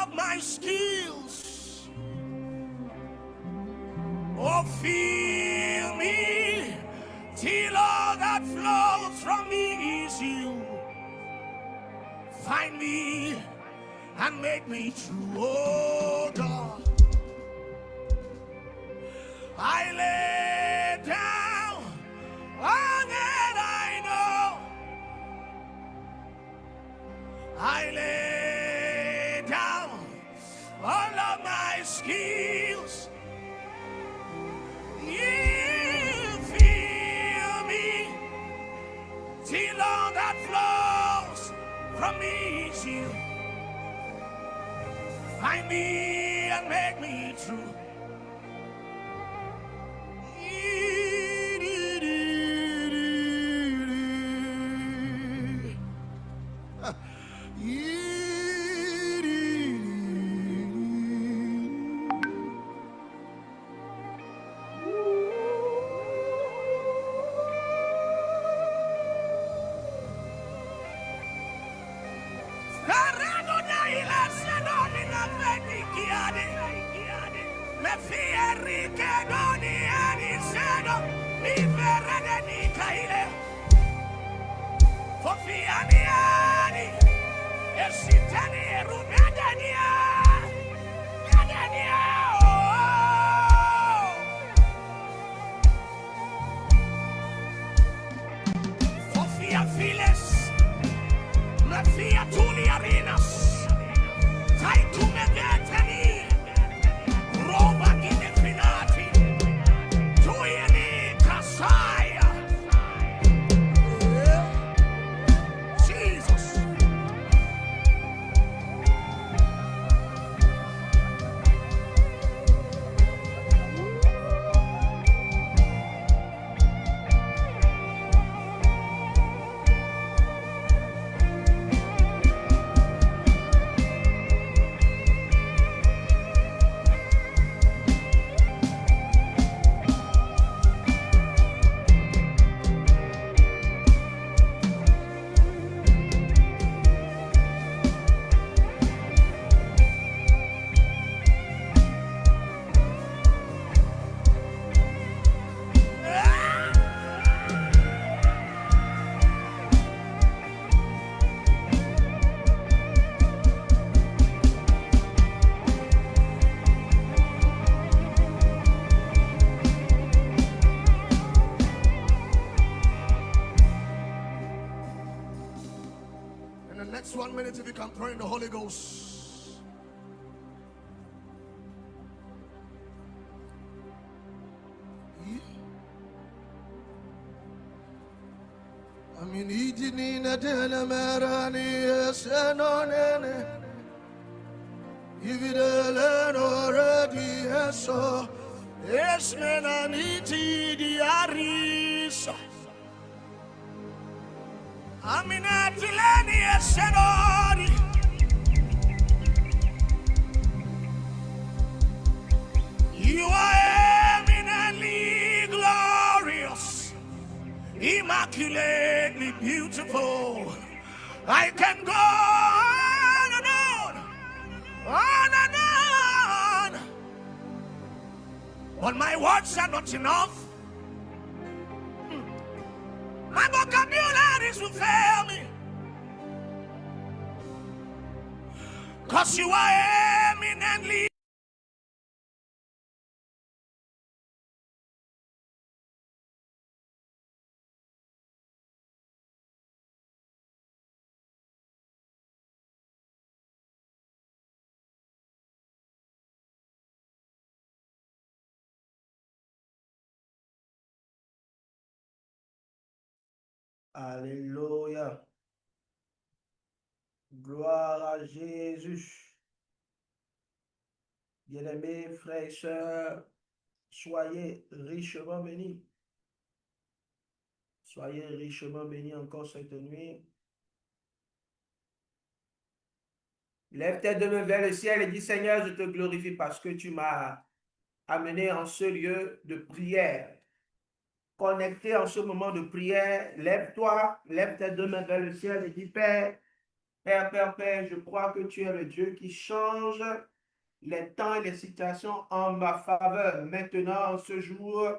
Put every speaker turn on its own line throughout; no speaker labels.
of my skills. Oh, fill me till all that flows from me is you. Find me and make me true, oh God. I lay down all that I know. I lay down all of my skills. You feel me till all that flows from me is you. Find me and make me true. Next 1 minute, if you can pray in the Holy Ghost. I mean, Idinina della Marani, Senonene, Ividelen already has so, Esmenaniti di Arisa. Aminatileni esenori. You are eminently glorious, immaculately beautiful. I can go on and on, but my words are not enough. My vocabularies will fail me, 'cause you are eminently
Alléluia. Gloire à Jésus. Bien-aimés frères et sœurs, soyez richement bénis. Soyez richement bénis encore cette nuit. Lève tes deux mains vers le ciel et dis, Seigneur, je te glorifie parce que tu m'as amené en ce lieu de prière. Connecté en ce moment de prière, lève-toi, lève tes deux mains vers le ciel et dis, Père, Père, Père, Père, je crois que tu es le Dieu qui change les temps et les situations en ma faveur. Maintenant, en ce jour,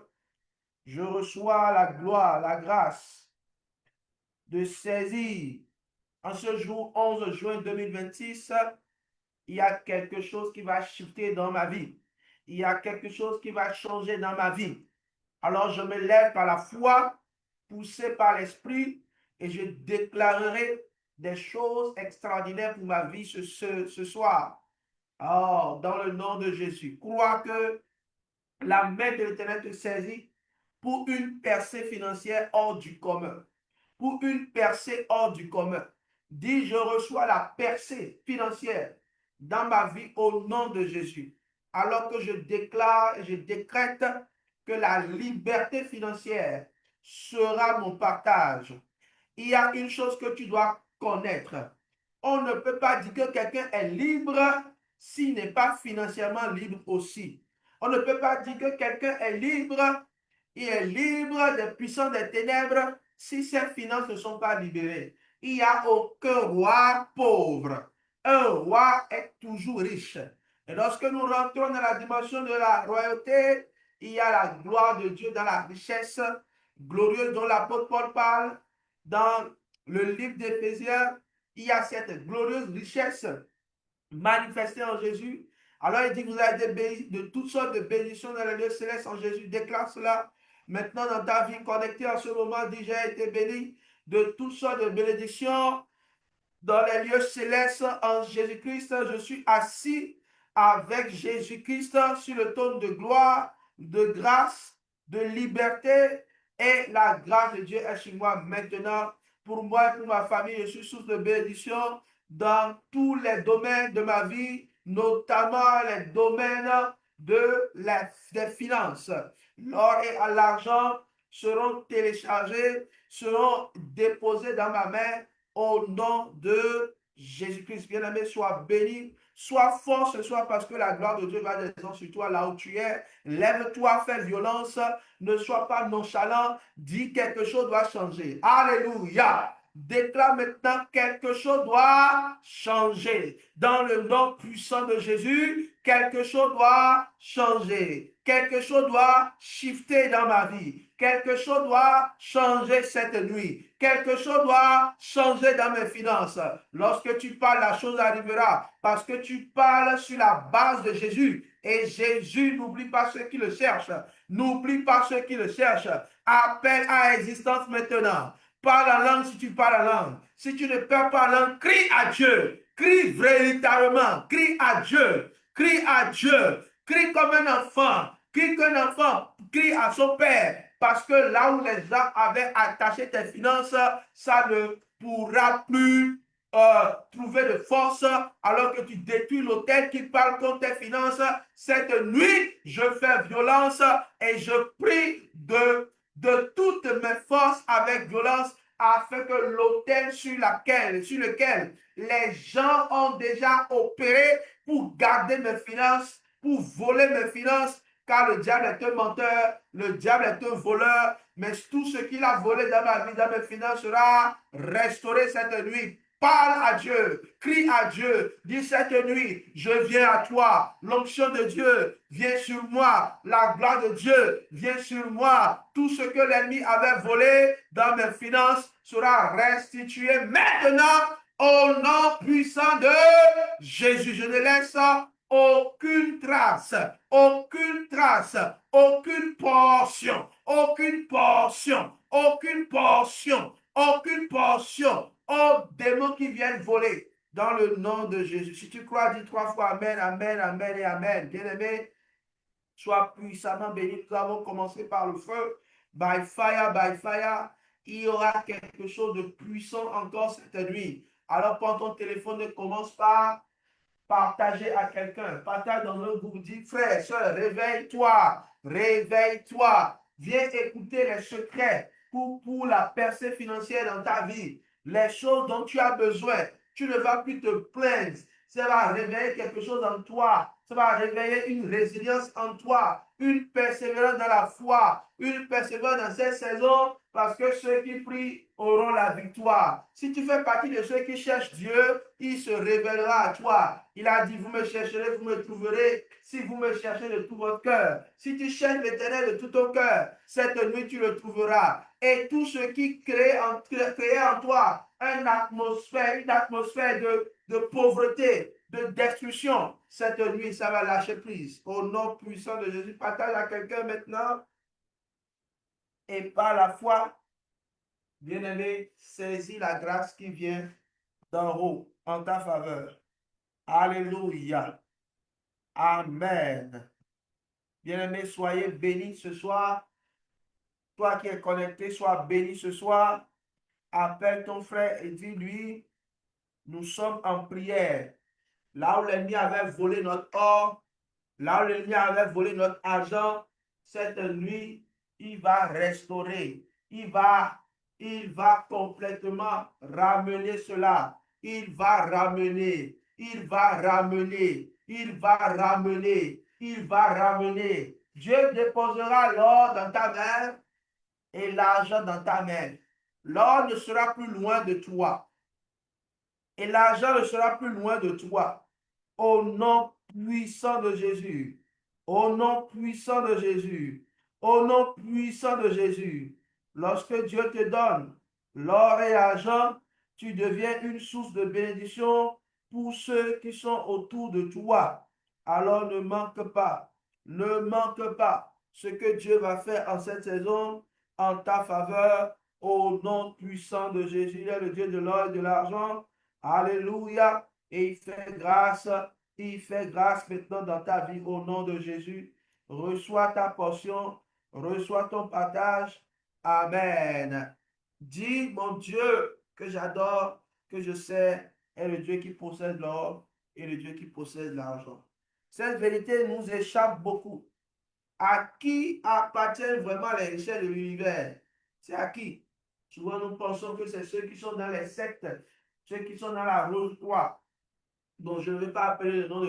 je reçois la gloire, la grâce de saisir. En ce jour 11 juin 2026, il y a quelque chose qui va shifter dans ma vie. Il y a quelque chose qui va changer dans ma vie. Alors je me lève par la foi, poussé par l'Esprit, et je déclarerai des choses extraordinaires pour ma vie ce soir. Oh, dans le nom de Jésus. Crois que la main de l'Éternel te saisit pour une percée financière hors du commun. Pour une percée hors du commun. Dis, je reçois la percée financière dans ma vie au nom de Jésus. Alors que je déclare et je décrète que la liberté financière sera mon partage. Il y a une chose que tu dois connaître. On ne peut pas dire que quelqu'un est libre s'il n'est pas financièrement libre aussi. On ne peut pas dire que quelqu'un est libre, il est libre des puissants des ténèbres si ses finances ne sont pas libérées. Il n'y a aucun roi pauvre. Un roi est toujours riche. Et lorsque nous rentrons dans la dimension de la royauté, il y a la gloire de Dieu dans la richesse glorieuse dont l'apôtre Paul parle. Dans le livre d'Éphésiens, il y a cette glorieuse richesse manifestée en Jésus. Alors il dit que vous avez été bénis de toutes sortes de bénédictions dans les lieux célestes en Jésus. Déclare cela maintenant dans ta vie connectée en ce moment. Dis, j'ai été béni de toutes sortes de bénédictions dans les lieux célestes en Jésus-Christ. Je suis assis avec Jésus-Christ sur le trône de gloire, de grâce, de liberté, et la grâce de Dieu est sur moi maintenant. Pour moi et pour ma famille, je suis source de bénédiction dans tous les domaines de ma vie, notamment les domaines des finances. L'or et l'argent seront téléchargés, seront déposés dans ma main au nom de Jésus-Christ. Bien-aimé, sois béni, sois fort ce soir parce que la gloire de Dieu va descendre sur toi là où tu es. Lève-toi, fais violence, ne sois pas nonchalant, dis quelque chose doit changer. Alléluia. Déclare maintenant quelque chose doit changer. Dans le nom puissant de Jésus, quelque chose doit changer. Quelque chose doit shifter dans ma vie. Quelque chose doit changer cette nuit. Quelque chose doit changer dans mes finances. Lorsque tu parles, la chose arrivera. Parce que tu parles sur la base de Jésus. Et Jésus n'oublie pas ceux qui le cherchent. N'oublie pas ceux qui le cherchent. Appelle à existence maintenant. Parle en langue si tu parles en langue. Si tu ne parles pas en langue, crie à Dieu. Crie véritablement. Crie à Dieu. Crie à Dieu. Crie comme un enfant. Crie qu'un enfant crie à son père. Parce que là où les gens avaient attaché tes finances, ça ne pourra plus trouver de force alors que tu détruis l'autel qui parle contre tes finances. Cette nuit, je fais violence et je prie de toutes mes forces avec violence afin que l'autel sur lequel les gens ont déjà opéré pour garder mes finances, pour voler mes finances, car le diable est un menteur, le diable est un voleur, mais tout ce qu'il a volé dans ma vie, dans mes finances sera restauré cette nuit. Parle à Dieu, crie à Dieu, dis cette nuit, je viens à toi, l'onction de Dieu vient sur moi, la gloire de Dieu vient sur moi, tout ce que l'ennemi avait volé dans mes finances sera restitué maintenant au nom puissant de Jésus. Je ne laisse aucune trace, aucune trace, aucune portion, aucune portion, aucune portion, aucune portion, aux démons qui viennent voler dans le nom de Jésus. Si tu crois, dis 3 fois Amen, Amen, Amen et Amen. Bien-aimé, sois puissamment béni. Nous avons commencé par le feu. By fire, by fire. Il y aura quelque chose de puissant encore cette nuit. Alors, prends ton téléphone et commence par partager à quelqu'un. Partage dans un groupe. Dis, frère, soeur, réveille-toi. Réveille-toi. Viens écouter les secrets pour la percée financière dans ta vie. Les choses dont tu as besoin. Tu ne vas plus te plaindre. ça va réveiller quelque chose en toi. Ça va réveiller une résilience en toi, une persévérance dans la foi, une persévérance dans cette saison, parce que ceux qui prient auront la victoire. Si tu fais partie de ceux qui cherchent Dieu, il se révélera à toi. Il a dit, vous me chercherez, vous me trouverez, si vous me cherchez de tout votre cœur. Si tu cherches l'Éternel de tout ton cœur, cette nuit tu le trouveras. Et tout ce qui crée en toi une atmosphère de pauvreté, de destruction, cette nuit, ça va lâcher prise. Au nom puissant de Jésus, partage à quelqu'un maintenant. Et par la foi, bien-aimé, saisis la grâce qui vient d'en haut en ta faveur. Alléluia. Amen. Bien-aimé, soyez bénis ce soir. Toi qui es connecté, sois béni ce soir. Appelle ton frère et dis-lui, nous sommes en prière. Là où l'ennemi avait volé notre or, là où l'ennemi avait volé notre argent, cette nuit, il va restaurer. Il va complètement ramener cela. Il va ramener. Il va ramener. Il va ramener. Il va ramener. Dieu déposera l'or dans ta main et l'argent dans ta main. L'or ne sera plus loin de toi. Et l'argent ne sera plus loin de toi. Au nom puissant de Jésus. Au nom puissant de Jésus. Au nom puissant de Jésus. Lorsque Dieu te donne l'or et l'argent, tu deviens une source de bénédiction pour ceux qui sont autour de toi. Alors ne manque pas. Ne manque pas ce que Dieu va faire en cette saison en ta faveur. Au nom puissant de Jésus, il est le Dieu de l'or et de l'argent. Alléluia. Et il fait grâce maintenant dans ta vie au nom de Jésus. Reçois ta portion, reçois ton partage. Amen. Dis, mon Dieu, que j'adore, que je sais, est le Dieu qui possède l'or et le Dieu qui possède l'argent. Cette vérité nous échappe beaucoup. À qui appartiennent vraiment les richesses de l'univers? C'est à qui? Souvent, nous pensons que c'est ceux qui sont dans les sectes, ceux qui sont dans la rose croix, dont je ne vais pas appeler le nom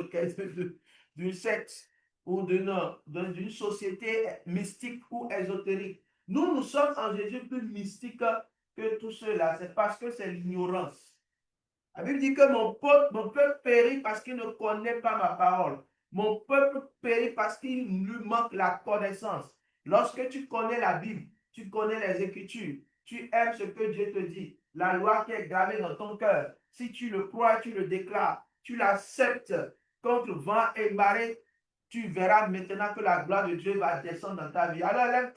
d'une secte ou d'une société mystique ou ésotérique. Nous sommes en Jésus plus mystiques que tout cela. C'est parce que c'est l'ignorance. La Bible dit que mon peuple périt parce qu'il ne connaît pas ma parole. Mon peuple périt parce qu'il lui manque la connaissance. Lorsque tu connais la Bible, tu connais les Écritures, tu aimes ce que Dieu te dit, la loi qui est gravée dans ton cœur, si tu le crois, tu le déclares, tu l'acceptes contre vent et marée, tu verras maintenant que la gloire de Dieu va descendre dans ta vie. Alors, élève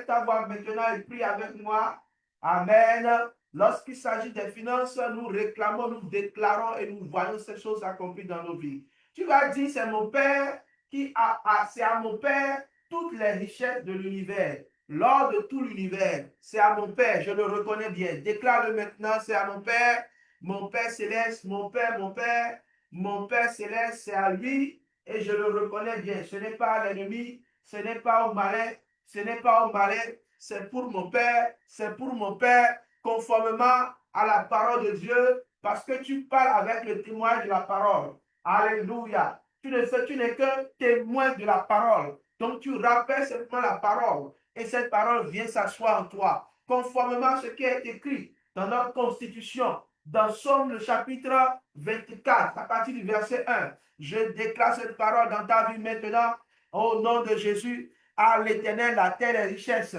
ta voix maintenant et prie avec moi. Amen. Lorsqu'il s'agit des finances, nous réclamons, nous déclarons et nous voyons ces choses accomplies dans nos vies. Tu vas dire, c'est mon Père c'est à mon Père toutes les richesses de l'univers. L'or de tout l'univers, c'est à mon Père, je le reconnais bien. Déclare-le maintenant, c'est à mon Père céleste, mon Père céleste, c'est à lui et je le reconnais bien. Ce n'est pas à l'ennemi, ce n'est pas au malin, c'est pour mon Père, conformément à la parole de Dieu, parce que tu parles avec le témoin de la parole. Alléluia. Tu n'es qu'un témoin de la parole. Donc tu rappelles simplement la parole. Et cette parole vient s'asseoir en toi, conformément à ce qui est écrit dans notre constitution. Dans Somme, le chapitre 24, à partir du verset 1. Je déclare cette parole dans ta vie maintenant, au nom de Jésus, à l'Éternel, la terre et richesse.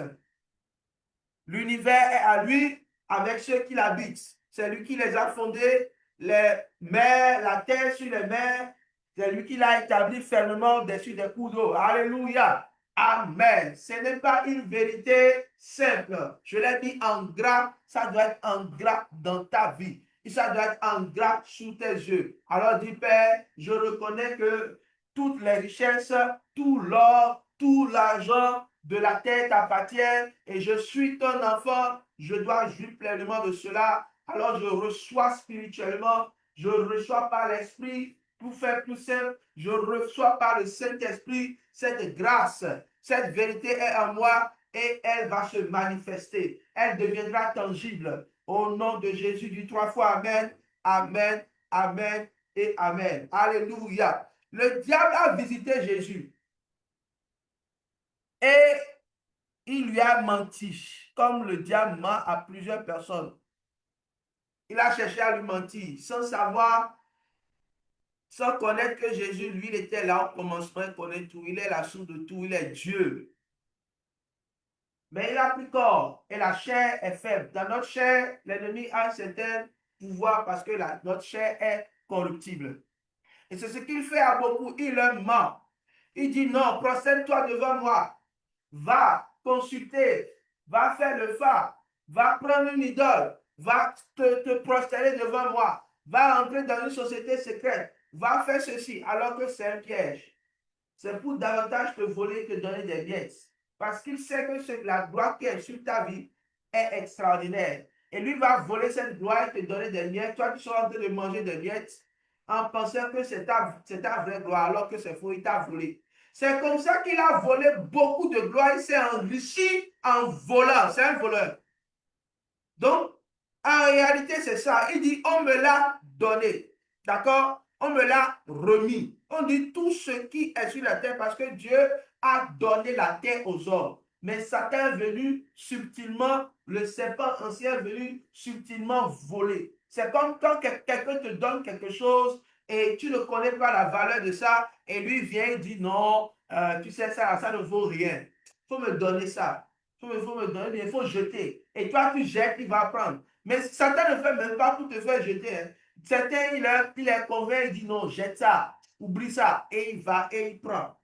L'univers est à lui avec ceux qui l'habitent. C'est lui qui les a fondés, les mers, la terre sur les mers. C'est lui qui l'a établi fermement dessus des cours d'eau. Alléluia. Amen. Ce n'est pas une vérité simple. Je l'ai mis en gras. Ça doit être en gras dans ta vie. Et ça doit être en gras sous tes yeux. Alors dis, Père, je reconnais que toutes les richesses, tout l'or, tout l'argent de la terre t'appartient et je suis ton enfant. Je dois jouir pleinement de cela. Alors je reçois spirituellement, je reçois par l'Esprit. Pour faire plus simple, je reçois par le Saint-Esprit cette grâce. Cette vérité est en moi et elle va se manifester. Elle deviendra tangible. Au nom de Jésus, du 3 fois Amen, Amen, Amen et amen. Alléluia. Le diable a visité Jésus et il lui a menti, comme le diable ment à plusieurs personnes. Il a cherché à lui mentir sans savoir, sans connaître que Jésus, lui, il était là au commencement, il connaît tout, il est la source de tout, il est Dieu. Mais il a pris corps et la chair est faible. Dans notre chair, l'ennemi a un certain pouvoir parce que notre chair est corruptible. Et c'est ce qu'il fait à beaucoup. Il leur ment. Il dit non, procède-toi devant moi. Va consulter, va faire le phare, va prendre une idole, va te prosterner devant moi, va entrer dans une société secrète, va faire ceci, alors que c'est un piège. C'est pour davantage te voler que donner des miettes. Parce qu'il sait que la gloire qui est sur ta vie est extraordinaire. Et lui va voler cette gloire et te donner des miettes. Toi, tu seras en train de manger des miettes en pensant que c'est ta vraie gloire, alors que c'est faux, il t'a volé. C'est comme ça qu'il a volé beaucoup de gloire. Il s'est enrichi en volant. C'est un voleur. Donc, en réalité, c'est ça. Il dit, on me l'a donné. D'accord? On me l'a remis. On dit tout ce qui est sur la terre parce que Dieu a donné la terre aux hommes. Mais Satan est venu subtilement, le serpent ancien est venu subtilement voler. C'est comme quand quelqu'un te donne quelque chose et tu ne connais pas la valeur de ça et lui vient et dit non, tu sais ça ne vaut rien. Il faut me donner ça. Il faut me donner, il faut jeter. Et toi, tu jettes, il va prendre. Mais Satan ne fait même pas pour te faire jeter. Hein. Certains, il est convaincu, il dit non, jette ça, oublie ça. Et il va et il prend.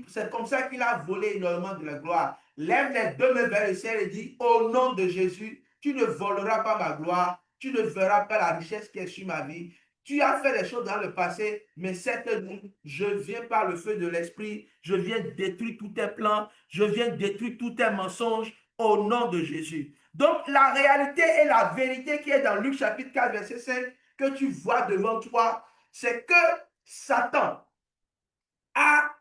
C'est comme ça qu'il a volé énormément de la gloire. Lève les deux mains vers le ciel et dit, au nom de Jésus, tu ne voleras pas ma gloire, tu ne verras pas la richesse qui est sur ma vie. Tu as fait des choses dans le passé, mais cette nuit, je viens par le feu de l'Esprit, je viens détruire tous tes plans, je viens détruire tous tes mensonges au nom de Jésus. Donc, la réalité et la vérité qui est dans Luc chapitre 4, verset 5, que tu vois devant toi, c'est que Satan a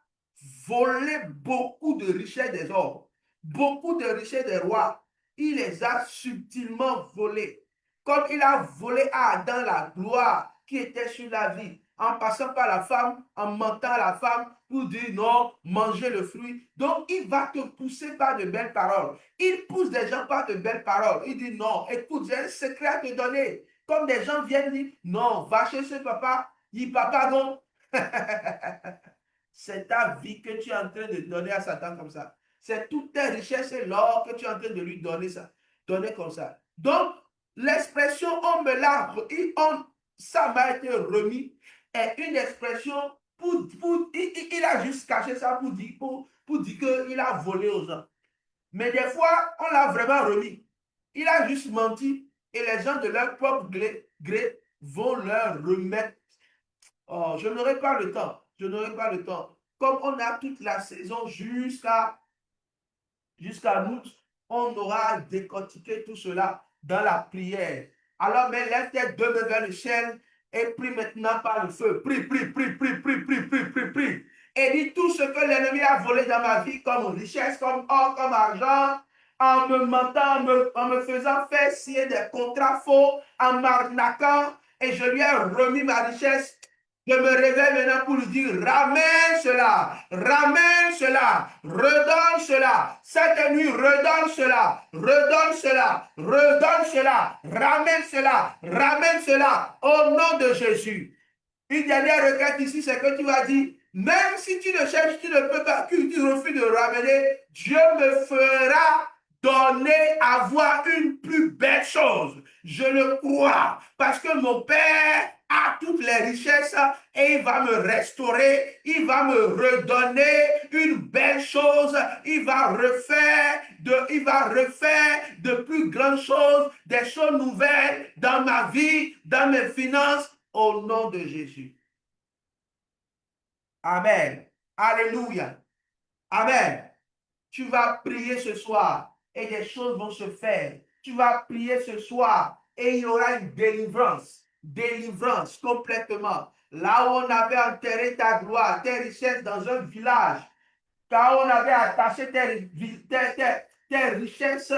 volé beaucoup de richesses des hommes, beaucoup de richesses des rois. Il les a subtilement volées. Comme il a volé à Adam la gloire qui était sur la vie, en passant par la femme, en mentant à la femme pour dire non, mangez le fruit. Donc, il va te pousser par de belles paroles. Il pousse des gens par de belles paroles. Il dit non, écoute, j'ai un secret à te donner. Comme des gens viennent dire non, va chez ce papa. Il dit papa, non. C'est ta vie que tu es en train de donner à Satan comme ça. C'est toutes tes richesses et l'or que tu es en train de lui donner ça. Donner comme ça. Donc, l'expression on me l'a, ça m'a été remis est une expression il a juste caché ça pour dire qu'il a volé aux gens. Mais des fois, on l'a vraiment remis. Il a juste menti et les gens de leur propre gré vont leur remettre. Oh, je n'aurai pas le temps. Je n'aurai pas le temps. Comme on a toute la saison jusqu'à août, on aura décortiqué tout cela dans la prière. Alors, mais lève tes deux mains vers le ciel et prie maintenant par le feu. Prie, prie, prie, prie, prie, prie, prie, prie, prie. Et dis tout ce que l'ennemi a volé dans ma vie, comme richesse, comme or, comme argent, en me mentant, en me faisant faire signer des contrats faux, en m'arnaquant, et je lui ai remis ma richesse. Je me réveille maintenant pour lui dire, ramène cela, redonne cela, cette nuit, redonne cela, ramène cela, au nom de Jésus. Une dernière requête ici, c'est que tu vas dire, même si tu le cherches, tu ne peux pas, tu refuses de ramener, Dieu me fera donner, avoir une plus belle chose. Je le crois, parce que mon Père a toutes les richesses et il va me restaurer, il va me redonner une belle chose, il va refaire de plus grandes choses, des choses nouvelles dans ma vie, dans mes finances, au nom de Jésus. Amen. Alléluia. Amen. Tu vas prier ce soir et des choses vont se faire. Tu vas prier ce soir et il y aura une délivrance complètement. Là où on avait enterré ta gloire, tes richesses dans un village, car on avait attaché tes richesses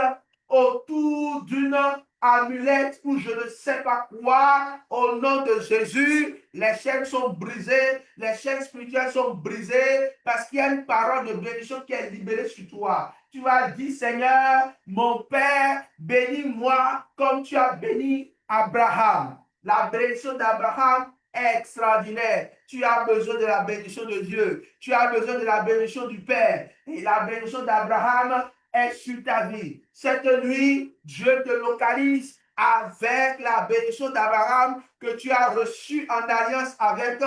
autour d'une amulette ou je ne sais pas quoi, au nom de Jésus, les chaînes sont brisées, les chaînes spirituelles sont brisées parce qu'il y a une parole de bénédiction qui est libérée sur toi. Tu vas dire, Seigneur, mon Père, bénis-moi comme tu as béni Abraham. La bénédiction d'Abraham est extraordinaire. Tu as besoin de la bénédiction de Dieu. Tu as besoin de la bénédiction du Père. Et la bénédiction d'Abraham est sur ta vie. Cette nuit, Dieu te localise avec la bénédiction d'Abraham que tu as reçue en alliance avec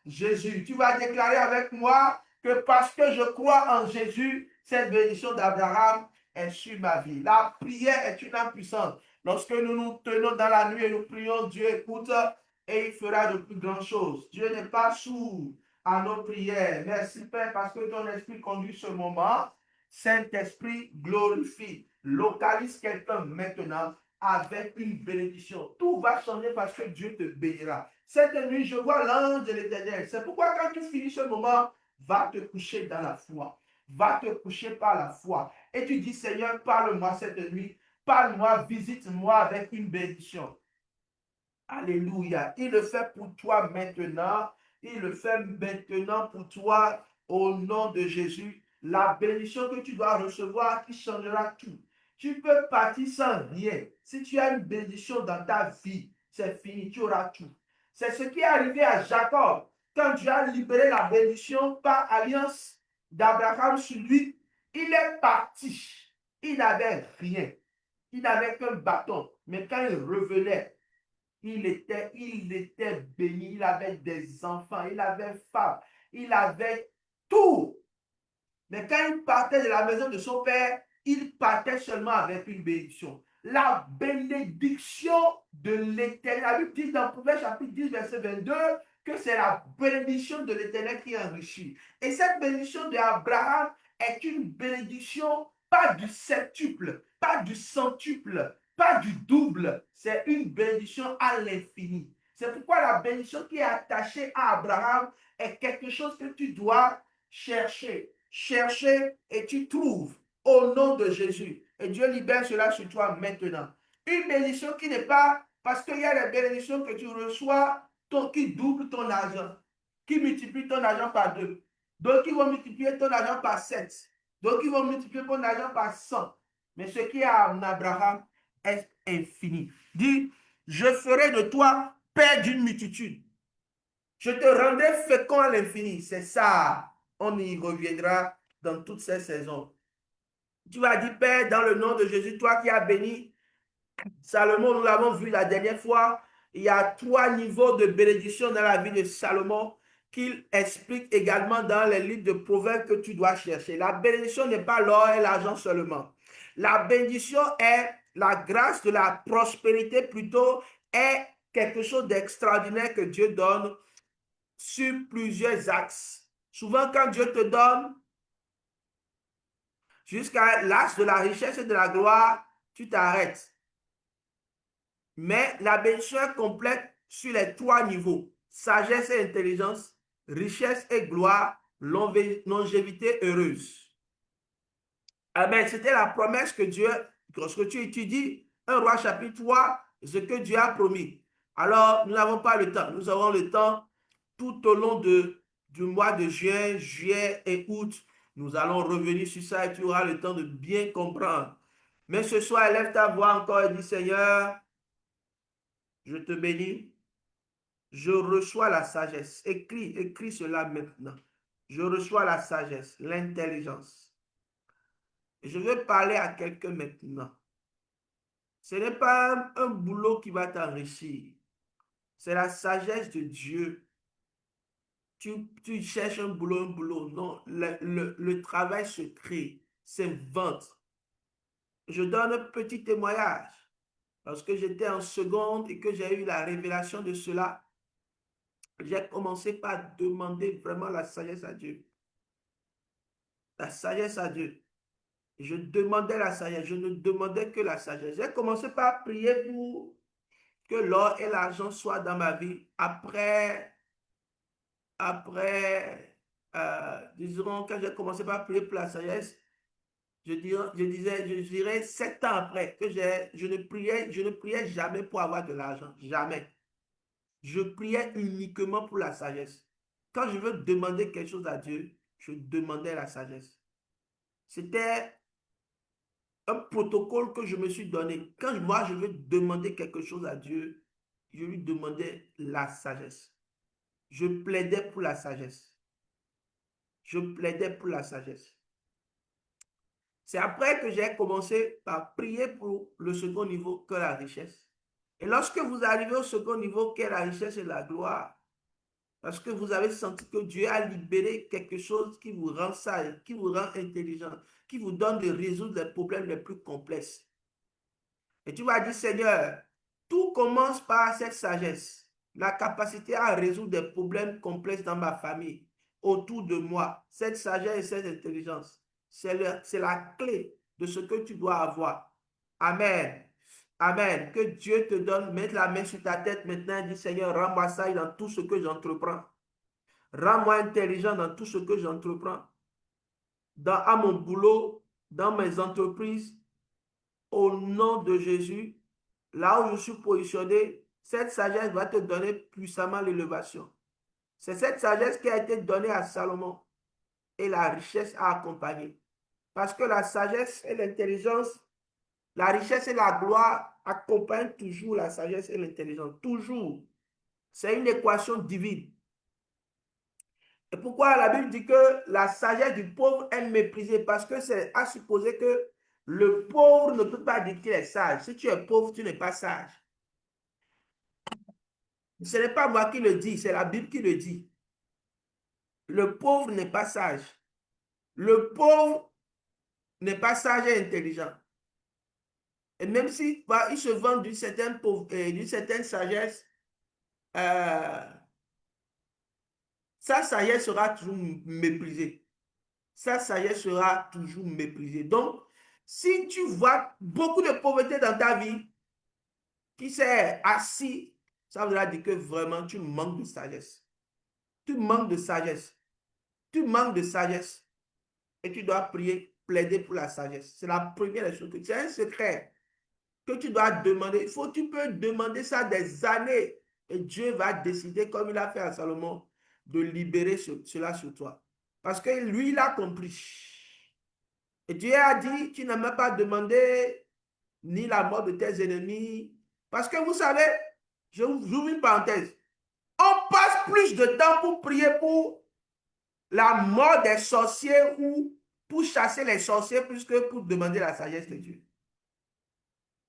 Jésus. Tu vas déclarer avec moi que parce que je crois en Jésus, cette bénédiction d'Abraham est sur ma vie. La prière est une âme puissante. Lorsque nous nous tenons dans la nuit et nous prions, Dieu écoute et il fera de plus grandes choses. Dieu n'est pas sourd à nos prières. Merci Père parce que ton esprit conduit ce moment. Saint-Esprit, glorifie. Localise quelqu'un maintenant avec une bénédiction. Tout va changer parce que Dieu te bénira. Cette nuit, je vois l'ange de l'Éternel. C'est pourquoi quand tu finis ce moment, va te coucher dans la foi. Va te coucher par la foi. Et tu dis, Seigneur, parle-moi cette nuit. Parle-moi, visite-moi avec une bénédiction. Alléluia. Il le fait pour toi maintenant. Il le fait maintenant pour toi au nom de Jésus. La bénédiction que tu dois recevoir qui changera tout. Tu peux partir sans rien. Si tu as une bénédiction dans ta vie, c'est fini, tu auras tout. C'est ce qui est arrivé à Jacob. Quand Dieu a libéré la bénédiction par alliance d'Abraham sur lui, il est parti. Il n'avait rien. Il n'avait qu'un bâton. Mais quand il revenait, il était béni, il avait des enfants, il avait femme, il avait tout. Mais quand il partait de la maison de son père, il partait seulement avec une bénédiction. La bénédiction de l'Éternel. La Bible dit dans Proverbe chapitre 10, verset 22, que c'est la bénédiction de l'Éternel qui enrichit. Et cette bénédiction d'Abraham est une bénédiction pas du septuple, pas du centuple, pas du double. C'est une bénédiction à l'infini. C'est pourquoi la bénédiction qui est attachée à Abraham est quelque chose que tu dois chercher. Chercher et tu trouves au nom de Jésus. Et Dieu libère cela sur toi maintenant. Une bénédiction qui n'est pas, parce qu'il y a des bénédictions que tu reçois, qui doublent ton argent, qui multiplient ton argent par 2. D'autres qui vont multiplier ton argent par 7. D'autres qui vont multiplier ton argent par 100. Mais ce qui est en Abraham est infini. Dis, je ferai de toi père d'une multitude. Je te rendrai fécond à l'infini. C'est ça. On y reviendra dans toutes ces saisons. Tu vas dire, Père, dans le nom de Jésus, toi qui as béni Salomon, nous l'avons vu la dernière fois, il y a 3 niveaux de bénédiction dans la vie de Salomon qu'il explique également dans les livres de Proverbes que tu dois chercher. La bénédiction n'est pas l'or et l'argent seulement. La bénédiction est la grâce de la prospérité plutôt, est quelque chose d'extraordinaire que Dieu donne sur plusieurs axes. Souvent, quand Dieu te donne jusqu'à l'axe de la richesse et de la gloire, tu t'arrêtes. Mais la bénédiction est complète sur les 3 niveaux. Sagesse et intelligence, richesse et gloire, longévité heureuse. Amen. C'était la promesse que Dieu, lorsque tu étudies 1 Roi chapitre 3, ce que Dieu a promis. Alors, nous n'avons pas le temps. Nous avons le temps tout au long du mois de juin, juillet et août. Nous allons revenir sur ça et tu auras le temps de bien comprendre. Mais ce soir, élève ta voix encore et dis, Seigneur, je te bénis. Je reçois la sagesse. Écris cela maintenant. Je reçois la sagesse, l'intelligence. Je veux parler à quelqu'un maintenant. Ce n'est pas un boulot qui va t'enrichir. C'est la sagesse de Dieu. Tu cherches un boulot. Non, le travail se crée, s'invente. Je donne un petit témoignage. Lorsque j'étais en seconde et que j'ai eu la révélation de cela, j'ai commencé par demander vraiment la sagesse à Dieu. La sagesse à Dieu. Je demandais la sagesse. Je ne demandais que la sagesse. J'ai commencé par prier pour que l'or et l'argent soient dans ma vie. Après, disons, quand j'ai commencé par prier pour la sagesse, je dirais 7 ans après que je ne priais jamais pour avoir de l'argent, jamais. Je priais uniquement pour la sagesse. Quand je veux demander quelque chose à Dieu, je demandais la sagesse. C'était un protocole que je me suis donné. Quand moi, je veux demander quelque chose à Dieu, je lui demandais la sagesse. Je plaidais pour la sagesse. Je plaidais pour la sagesse. C'est après que j'ai commencé par prier pour le second niveau que la richesse. Et lorsque vous arrivez au second niveau, qu'est la richesse et la gloire, parce que vous avez senti que Dieu a libéré quelque chose qui vous rend sage, qui vous rend intelligent, qui vous donne de résoudre les problèmes les plus complexes. Et tu vas dire, Seigneur, tout commence par cette sagesse, la capacité à résoudre des problèmes complexes dans ma famille, autour de moi. Cette sagesse et cette intelligence, c'est la clé de ce que tu dois avoir. Amen. Amen. Que Dieu te donne, mette la main sur ta tête maintenant et dis, Seigneur, rends-moi ça dans tout ce que j'entreprends. Rends-moi intelligent dans tout ce que j'entreprends. À mon boulot, dans mes entreprises, au nom de Jésus, là où je suis positionné, cette sagesse va te donner puissamment l'élévation. C'est cette sagesse qui a été donnée à Salomon et la richesse a accompagné. Parce que la sagesse et l'intelligence, la richesse et la gloire accompagnent toujours la sagesse et l'intelligence. Toujours. C'est une équation divine. Et pourquoi la Bible dit que la sagesse du pauvre est méprisée? Parce que c'est à supposer que le pauvre ne peut pas dire qu'il est sage. Si tu es pauvre, tu n'es pas sage. Ce n'est pas moi qui le dis, c'est la Bible qui le dit. Le pauvre n'est pas sage. Le pauvre n'est pas sage et intelligent. Et même si il se vend d'une certaine sagesse, sa sagesse sera toujours méprisée. Sa sagesse sera toujours méprisée. Donc, si tu vois beaucoup de pauvreté dans ta vie, qui s'est assis, ça voudra dire que vraiment tu manques de sagesse. Tu manques de sagesse. Tu manques de sagesse. Et tu dois prier, plaider pour la sagesse. C'est la première chose que c'est un secret que tu dois demander. Tu peux demander ça des années et Dieu va décider, comme il a fait à Salomon, de libérer cela sur toi. Parce que lui, il a compris. Et Dieu a dit, tu n'as même pas demandé ni la mort de tes ennemis. Parce que vous savez, je vous ouvre une parenthèse. On passe plus de temps pour prier pour la mort des sorciers ou pour chasser les sorciers plus que pour demander la sagesse de Dieu.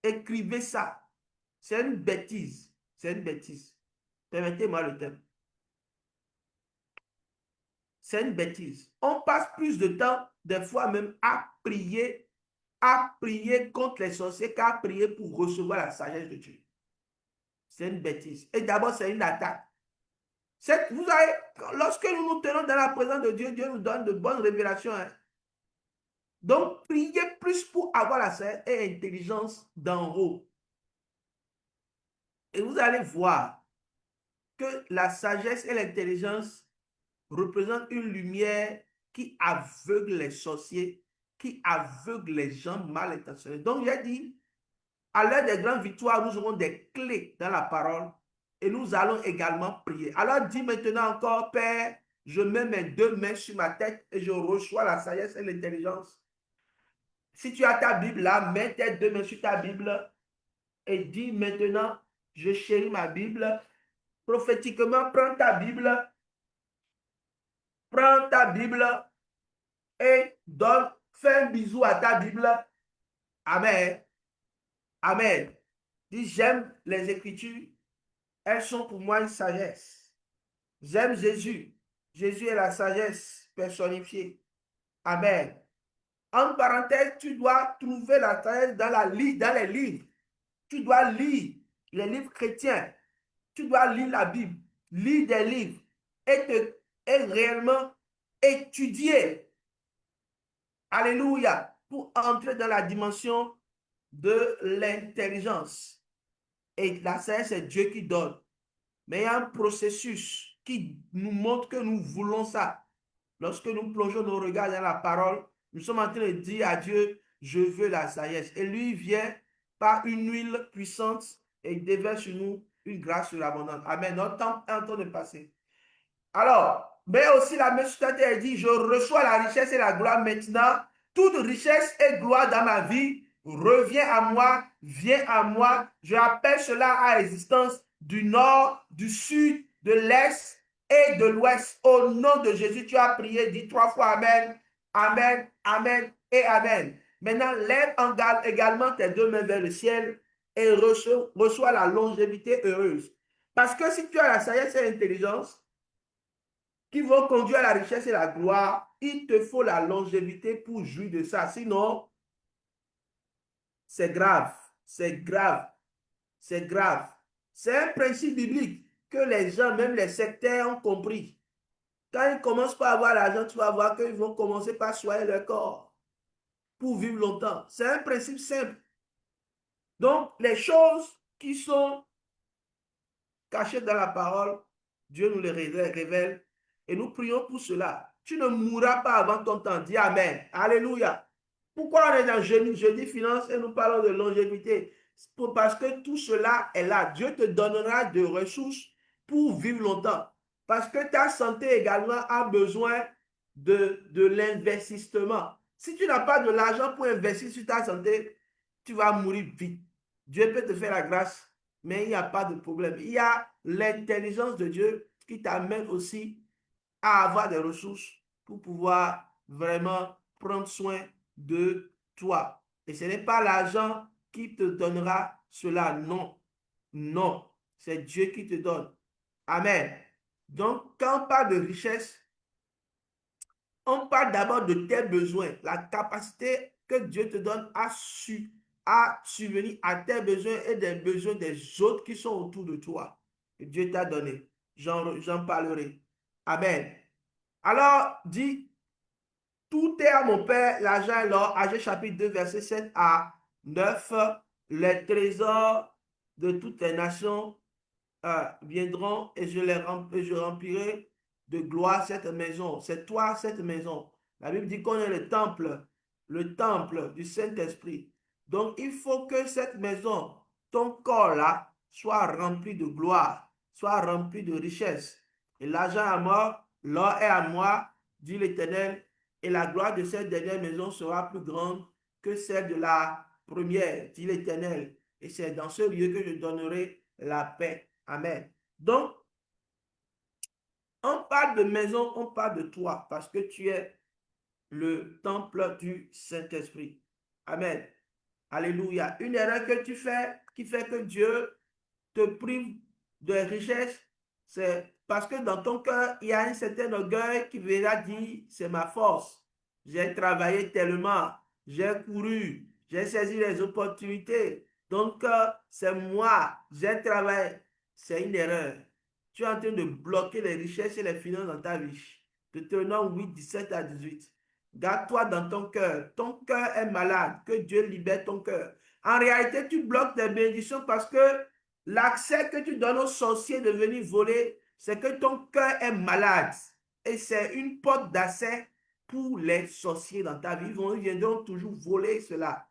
Écrivez ça. C'est une bêtise. C'est une bêtise. Permettez-moi le terme. C'est une bêtise. On passe plus de temps, des fois même, à prier contre les sorciers qu'à prier pour recevoir la sagesse de Dieu. C'est une bêtise. Et d'abord, c'est une attaque. Vous savez, lorsque nous nous tenons dans la présence de Dieu, Dieu nous donne de bonnes révélations. Hein? Donc, priez plus pour avoir la sagesse et l'intelligence d'en haut. Et vous allez voir que la sagesse et l'intelligence représentent une lumière qui aveugle les sorciers, qui aveugle les gens mal intentionnés. Donc, j'ai dit, à l'heure des grandes victoires, nous aurons des clés dans la parole et nous allons également prier. Alors, dis maintenant encore, Père, je mets mes deux mains sur ma tête et je reçois la sagesse et l'intelligence. Si tu as ta Bible là, mets tes deux mains sur ta Bible et dis maintenant, je chéris ma Bible. Prophétiquement, prends ta Bible et fais un bisou à ta Bible. Amen. Amen. Dis, j'aime les Écritures. Elles sont pour moi une sagesse. J'aime Jésus. Jésus est la sagesse personnifiée. Amen. En parenthèse, tu dois trouver la sagesse dans les livres. Tu dois lire les livres chrétiens. Tu dois lire la Bible, lire des livres et réellement étudier. Alléluia. Pour entrer dans la dimension de l'intelligence. Et la sagesse, c'est Dieu qui donne. Mais il y a un processus qui nous montre que nous voulons ça. Lorsque nous plongeons nos regards dans la parole, Nous sommes en train de dire à Dieu, je veux la sagesse. Et lui vient par une huile puissante et il déverse sur nous une grâce surabondante. Amen. Notre temps est en train de passer. Alors, mais aussi la même sur terre dit, je reçois la richesse et la gloire maintenant. Toute richesse et gloire dans ma vie revient à moi, vient à moi. Je appelle cela à existence du nord, du sud, de l'est et de l'ouest. Au nom de Jésus, tu as prié, dis 3 fois Amen, Amen, Amen et Amen. Maintenant, lève également tes 2 mains vers le ciel et reçois la longévité heureuse. Parce que si tu as la sagesse et l'intelligence, qui vont conduire à la richesse et la gloire, il te faut la longévité pour jouir de ça. Sinon, c'est grave, c'est grave, c'est grave. C'est un principe biblique que les gens, même les sectaires, ont compris. Quand ils commencent par avoir l'argent, tu vas voir qu'ils vont commencer par soigner leur corps pour vivre longtemps. C'est un principe simple. Donc, les choses qui sont cachées dans la parole, Dieu nous les révèle et nous prions pour cela. Tu ne mourras pas avant ton temps. Dis Amen. Alléluia. Pourquoi on est dans jeudi finance et nous parlons de longévité? Parce que tout cela est là. Dieu te donnera des ressources pour vivre longtemps. Parce que ta santé également a besoin de l'investissement. Si tu n'as pas de l'argent pour investir sur ta santé, tu vas mourir vite. Dieu peut te faire la grâce, mais il n'y a pas de problème. Il y a l'intelligence de Dieu qui t'amène aussi à avoir des ressources pour pouvoir vraiment prendre soin de toi. Et ce n'est pas l'argent qui te donnera cela. Non. Non. C'est Dieu qui te donne. Amen. Donc, quand on parle de richesse, on parle d'abord de tes besoins, la capacité que Dieu te donne à subvenir à tes besoins et des besoins des autres qui sont autour de toi. Que Dieu t'a donné. J'en parlerai. Amen. Alors, dit, tout est à mon Père, l'argent et l'or. Agé chapitre 2, verset 7 à 9. Les trésors de toutes les nations viendront et je remplirai de gloire cette maison. C'est toi, cette maison. La Bible dit qu'on est le temple du Saint-Esprit. Donc, il faut que cette maison, ton corps là, soit rempli de gloire, soit rempli de richesse. Et l'argent à moi, l'or est à moi, dit l'Éternel, et la gloire de cette dernière maison sera plus grande que celle de la première, dit l'Éternel. Et c'est dans ce lieu que je donnerai la paix. Amen. Donc, on parle de maison, on parle de toi, parce que tu es le temple du Saint-Esprit. Amen. Alléluia. Une erreur que tu fais, qui fait que Dieu te prive de richesse, c'est parce que dans ton cœur, il y a un certain orgueil qui verra dire, c'est ma force. J'ai travaillé tellement, j'ai couru, j'ai saisi les opportunités. Donc, c'est moi, j'ai travaillé. C'est une erreur. Tu es en train de bloquer les richesses et les finances dans ta vie. Deutéronome 8, 17 à 18. Garde-toi dans ton cœur. Ton cœur est malade. Que Dieu libère ton cœur. En réalité, tu bloques tes bénédictions parce que l'accès que tu donnes aux sorciers de venir voler, c'est que ton cœur est malade. Et c'est une porte d'accès pour les sorciers dans ta vie. Ils viendront toujours voler cela.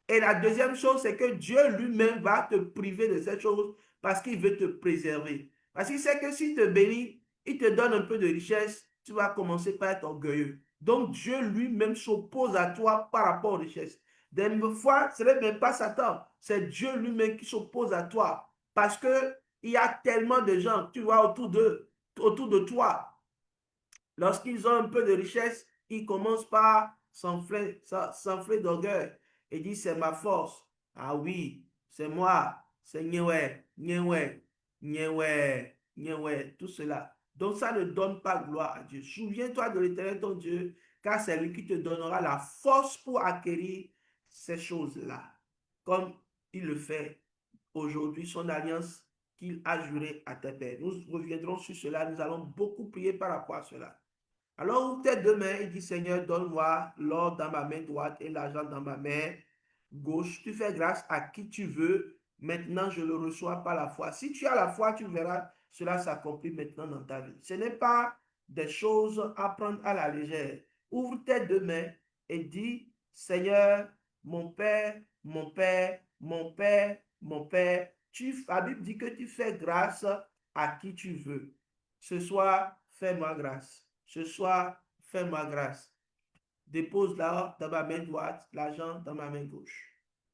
Et la deuxième chose, c'est que Dieu lui-même va te priver de cette chose parce qu'il veut te préserver. Parce qu'il sait que s'il te bénit, il te donne un peu de richesse, tu vas commencer par être orgueilleux. Donc Dieu lui-même s'oppose à toi par rapport aux richesses. Des fois, ce n'est même pas Satan, c'est Dieu lui-même qui s'oppose à toi. Parce qu'il y a tellement de gens, tu vois, autour de toi. Lorsqu'ils ont un peu de richesse, ils commencent par s'enfler d'orgueil et disent c'est ma force. Ah oui, c'est moi, c'est Nyewe, Nyewe, Nyewe, Nyewe, tout cela. Donc ça ne donne pas gloire à Dieu. Souviens-toi de l'Éternel ton Dieu, car c'est lui qui te donnera la force pour acquérir ces choses-là. Comme il le fait aujourd'hui, son alliance qu'il a juré à tes pères. Nous reviendrons sur cela, nous allons beaucoup prier par rapport à cela. Alors ouvre tes 2 mains et dis Seigneur, donne-moi l'or dans ma main droite et l'argent dans ma main gauche. Tu fais grâce à qui tu veux. Maintenant, je le reçois par la foi. Si tu as la foi, tu verras cela s'accomplir maintenant dans ta vie. Ce n'est pas des choses à prendre à la légère. Ouvre tes 2 mains et dis, Seigneur, mon Père, mon Père, mon Père, mon Père. La Bible dit que tu fais grâce à qui tu veux. Ce soir, fais-moi grâce. Ce soir, fais-moi grâce. Dépose là dans ma main droite, l'argent dans ma main gauche.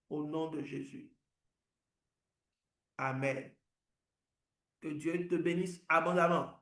Au nom de Jésus. Amen. Que Dieu te bénisse abondamment.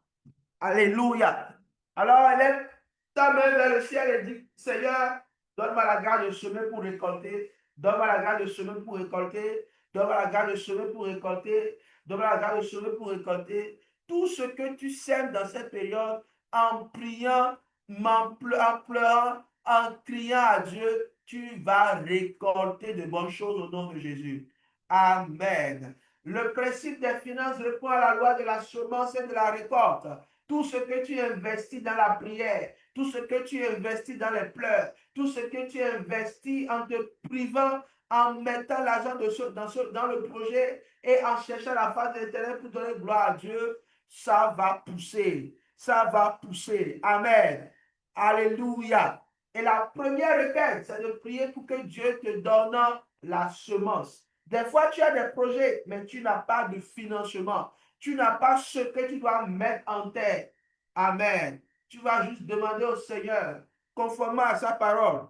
Alléluia. Alors, élève ta main vers le ciel et dit, Seigneur, donne-moi la grâce de semer pour récolter. Donne-moi la grâce de semer pour récolter. Donne-moi la grâce de semer pour récolter. Donne-moi la grâce de semer pour récolter. Tout ce que tu sèmes dans cette période, en priant, en pleurant, en criant à Dieu, tu vas récolter de bonnes choses au nom de Jésus. Amen. Le principe des finances répond à la loi de la semence et de la récolte. Tout ce que tu investis dans la prière, tout ce que tu investis dans les pleurs, tout ce que tu investis en te privant, en mettant l'argent dans le projet et en cherchant la face de l'Éternel pour donner gloire à Dieu, ça va pousser. Ça va pousser. Amen. Alléluia. Et la première requête, c'est de prier pour que Dieu te donne la semence. Des fois, tu as des projets, mais tu n'as pas de financement. Tu n'as pas ce que tu dois mettre en terre. Amen. Tu vas juste demander au Seigneur, conformément à sa parole.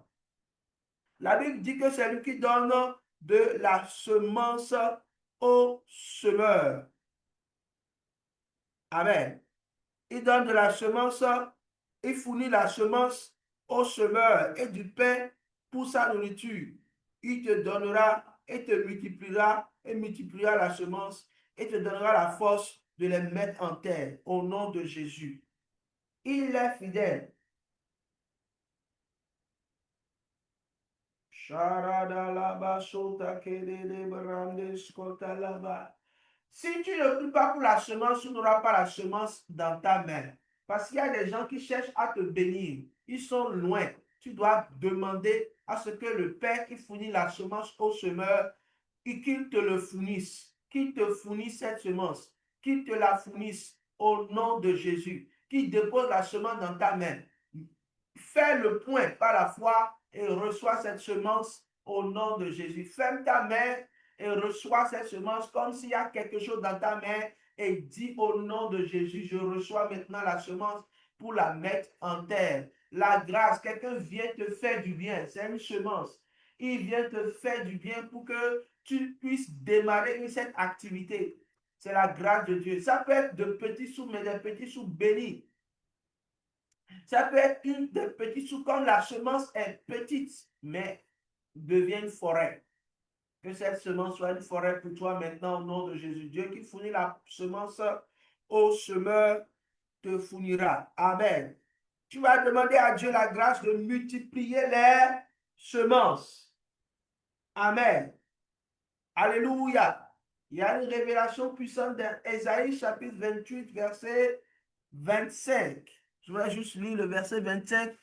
La Bible dit que c'est lui qui donne de la semence au semeur. Amen. Il donne de la semence, il fournit la semence au semeur et du pain pour sa nourriture. Il te donnera et te multipliera et multipliera la semence et te donnera la force de les mettre en terre au nom de Jésus. Il est fidèle. Si tu ne pries pas pour la semence, tu n'auras pas la semence dans ta main. Parce qu'il y a des gens qui cherchent à te bénir. Ils sont loin. Tu dois demander à ce que le Père qui fournit la semence au semeur, et qu'il te le fournisse. Qu'il te fournisse cette semence. Qu'il te la fournisse au nom de Jésus. Qu'il dépose la semence dans ta main. Fais le point par la foi et reçois cette semence au nom de Jésus. Ferme ta main et reçois cette semence comme s'il y a quelque chose dans ta main et dis au nom de Jésus, je reçois maintenant la semence pour la mettre en terre. La grâce, quelqu'un vient te faire du bien, c'est une semence. Il vient te faire du bien pour que tu puisses démarrer cette activité. C'est la grâce de Dieu. Ça peut être de petits sous, mais des petits sous bénis. Ça peut être une des petits sous comme la semence est petite, mais devient une forêt. Que cette semence soit une forêt pour toi maintenant au nom de Jésus. Dieu qui fournit la semence au semeur te fournira. Amen. Tu vas demander à Dieu la grâce de multiplier les semences. Amen. Alléluia. Il y a une révélation puissante dans Ésaïe chapitre 28, verset 25. Je vais juste lire le verset 25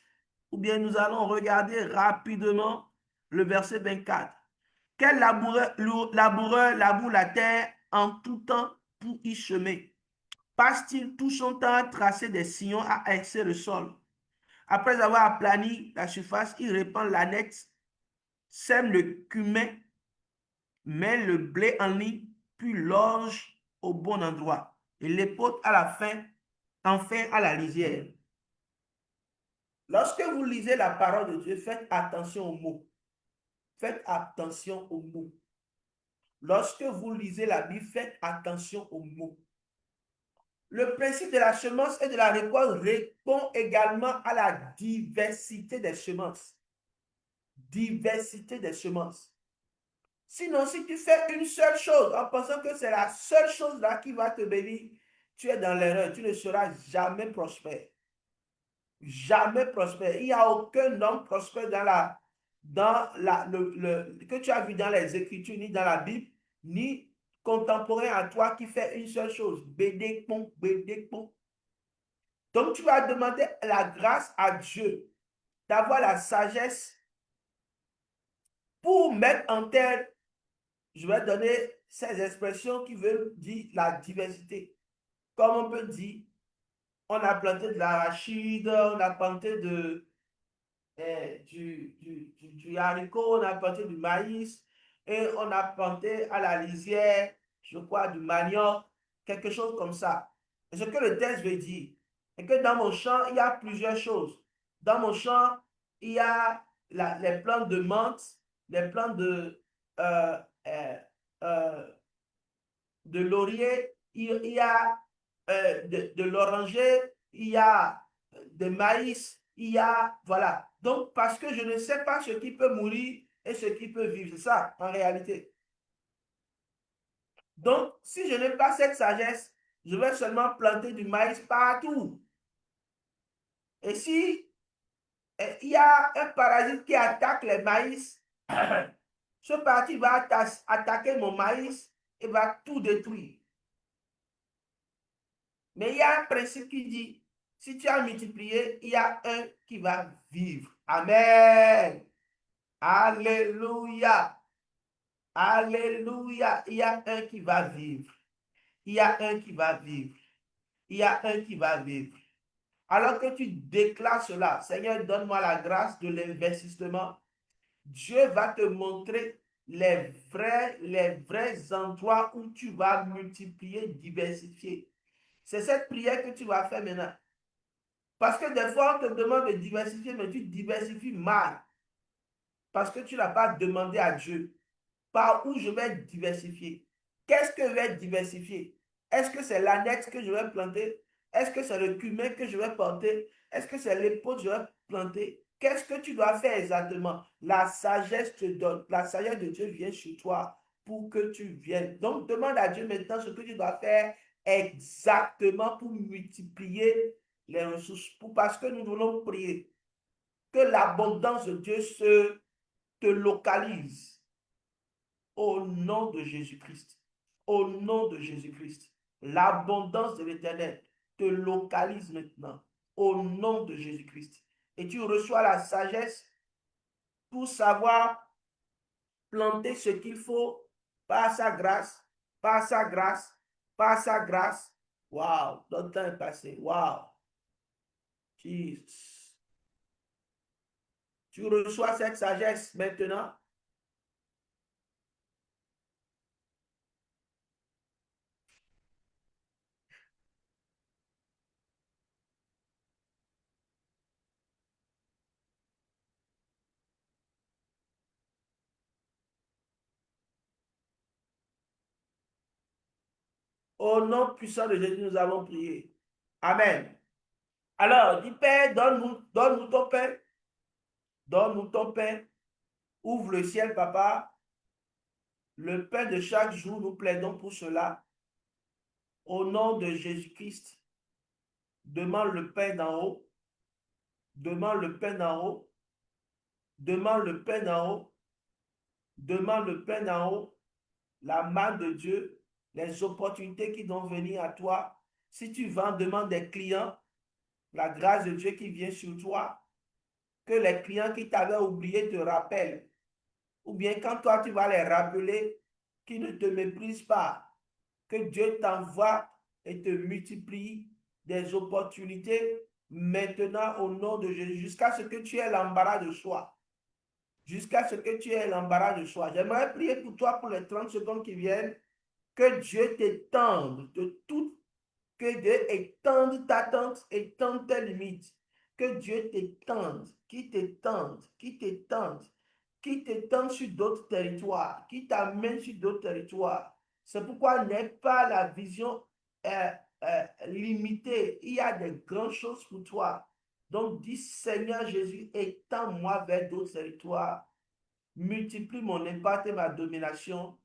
ou bien nous allons regarder rapidement le verset 24. Quel laboureur laboure la terre en tout temps pour y semer? Passe-t-il tout son temps à tracer des sillons, à exercer le sol? Après avoir aplani la surface, il répand l'annexe, sème le cumin, met le blé en ligne, puis l'orge au bon endroit, et l'épaule à la fin, enfin à la lisière. Lorsque vous lisez la parole de Dieu, faites attention aux mots. Faites attention aux mots. Lorsque vous lisez la Bible, faites attention aux mots. Le principe de la semence et de la récolte répond également à la diversité des semences. Diversité des semences. Sinon, si tu fais une seule chose en pensant que c'est la seule chose là qui va te bénir, tu es dans l'erreur. Tu ne seras jamais prospère. Jamais prospère. Il n'y a aucun homme prospère que tu as vu dans les Écritures, ni dans la Bible, ni contemporain à toi qui fait une seule chose. Bédécon, bédécon. Donc, tu vas demander la grâce à Dieu d'avoir la sagesse pour mettre en terre, je vais donner ces expressions qui veulent dire la diversité. Comme on peut dire, on a planté de l'arachide, on a planté du haricot, on a planté du maïs et on a planté à la lisière, je crois, du manioc, quelque chose comme ça. Et ce que le texte veut dire, c'est que dans mon champ, il y a plusieurs choses. Dans mon champ, il y a les plantes de menthe, les plantes euh, euh, euh, de laurier, il y a de l'oranger, il y a de maïs, il y a, voilà. Donc, parce que je ne sais pas ce qui peut mourir et ce qui peut vivre, c'est ça, en réalité. Donc, si je n'ai pas cette sagesse, je vais seulement planter du maïs partout. Et si il y a un parasite qui attaque les maïs, ce parasite va attaquer mon maïs et va tout détruire. Mais il y a un principe qui dit, si tu as multiplié, il y a un qui va vivre. Amen. Alléluia. Alléluia. Il y a un qui va vivre. Il y a un qui va vivre. Il y a un qui va vivre. Alors que tu déclares cela, Seigneur, donne-moi la grâce de l'investissement. Dieu va te montrer les vrais endroits où tu vas multiplier, diversifier. C'est cette prière que tu vas faire maintenant. Parce que des fois, on te demande de diversifier, mais tu diversifies mal. Parce que tu n'as pas demandé à Dieu par où je vais diversifier. Qu'est-ce que je vais diversifier? Est-ce que c'est l'aneth que je vais planter? Est-ce que c'est le cumin que je vais planter? Est-ce que c'est l'épaule que je vais planter? Qu'est-ce que tu dois faire exactement? La sagesse te donne. La sagesse de Dieu vient sur toi pour que tu viennes. Donc, demande à Dieu maintenant ce que tu dois faire exactement pour multiplier les ressources. Parce que nous voulons prier que l'abondance de Dieu te localise au nom de Jésus-Christ. Au nom de Jésus-Christ. L'abondance de l'Éternel te localise maintenant au nom de Jésus-Christ. Et tu reçois la sagesse pour savoir planter ce qu'il faut par sa grâce, par sa grâce, par sa grâce. Waouh, notre temps est passé. Waouh. Jesus. Tu reçois cette sagesse maintenant. Au nom puissant de Jésus, nous avons prié. Amen. Alors, dis Père, donne-nous ton pain. Donne-nous ton pain. Ouvre le ciel, papa. Le pain de chaque jour, nous plaidons pour cela. Au nom de Jésus-Christ, demande le pain d'en haut. Demande le pain d'en haut. Demande le pain d'en haut. Demande le pain d'en haut. La main de Dieu, les opportunités qui doivent venir à toi. Si tu vends, demande des clients. La grâce de Dieu qui vient sur toi. Que les clients qui t'avaient oublié te rappellent. Ou bien quand toi, tu vas les rappeler, qu'ils ne te méprisent pas. Que Dieu t'envoie et te multiplie des opportunités maintenant au nom de Jésus, jusqu'à ce que tu aies l'embarras de choix. Jusqu'à ce que tu aies l'embarras de choix. J'aimerais prier pour toi pour les 30 secondes qui viennent. Que Dieu t'étende de tout, que Dieu étende ta tente, étende tes limites. Que Dieu t'étende, qui t'étend sur d'autres territoires, qui t'amène sur d'autres territoires. C'est pourquoi n'aie pas la vision limitée. Il y a de grandes choses pour toi. Donc, dis Seigneur Jésus, étends-moi vers d'autres territoires. Multiplie mon impact et ma domination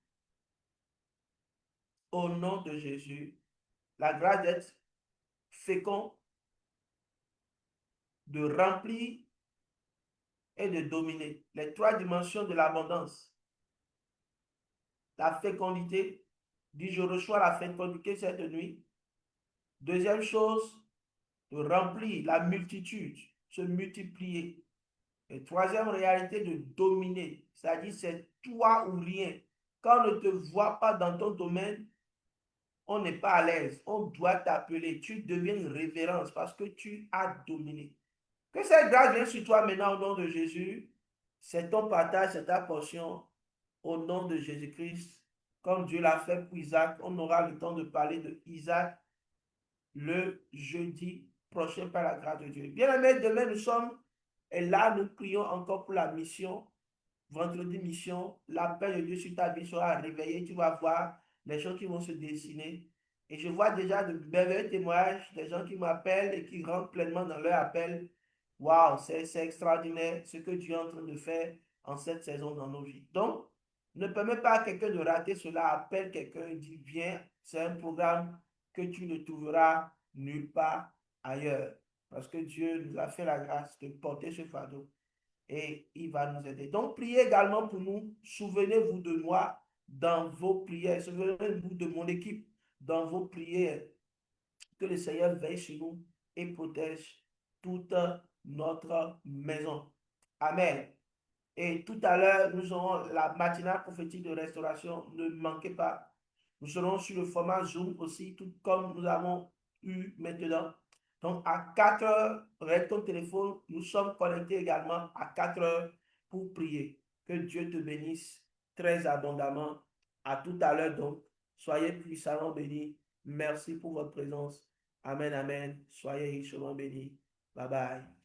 au nom de Jésus. La grâce d'être fécond, de remplir et de dominer. Les trois dimensions de l'abondance. La fécondité, dit je reçois la fécondité cette nuit. Deuxième chose, de remplir la multitude, se multiplier. Et troisième réalité, de dominer, c'est-à-dire c'est toi ou rien. Quand on ne te voit pas dans ton domaine, on n'est pas à l'aise. On doit t'appeler. Tu deviens une révérence parce que tu as dominé. Que cette grâce vienne sur toi maintenant au nom de Jésus. C'est ton partage, c'est ta portion au nom de Jésus-Christ. Comme Dieu l'a fait pour Isaac, on aura le temps de parler de Isaac le jeudi prochain par la grâce de Dieu. Bien aimé, demain nous sommes et là nous prions encore pour la mission. Vendredi mission, l'appel de Dieu sur ta vie sera réveillé. Tu vas voir les choses qui vont se dessiner. Et je vois déjà de merveilleux témoignages des gens qui m'appellent et qui rentrent pleinement dans leur appel. Waouh, c'est extraordinaire ce que Dieu est en train de faire en cette saison dans nos vies. Donc, ne permets pas à quelqu'un de rater cela. Appelle quelqu'un et dis, viens, c'est un programme que tu ne trouveras nulle part ailleurs. Parce que Dieu nous a fait la grâce de porter ce fardeau et il va nous aider. Donc, priez également pour nous. Souvenez-vous de moi dans vos prières. Souvenez-vous de mon équipe dans vos prières. Que le Seigneur veille sur nous et protège toute notre maison. Amen. Et tout à l'heure, nous aurons la matinale prophétique de restauration. Ne manquez pas. Nous serons sur le format Zoom aussi, tout comme nous avons eu maintenant. Donc, à 4 heures, avec ton téléphone, nous sommes connectés également à 4 heures pour prier. Que Dieu te bénisse très abondamment. À tout à l'heure, donc. Soyez puissamment bénis. Merci pour votre présence. Amen, amen. Soyez richement bénis. Bye bye.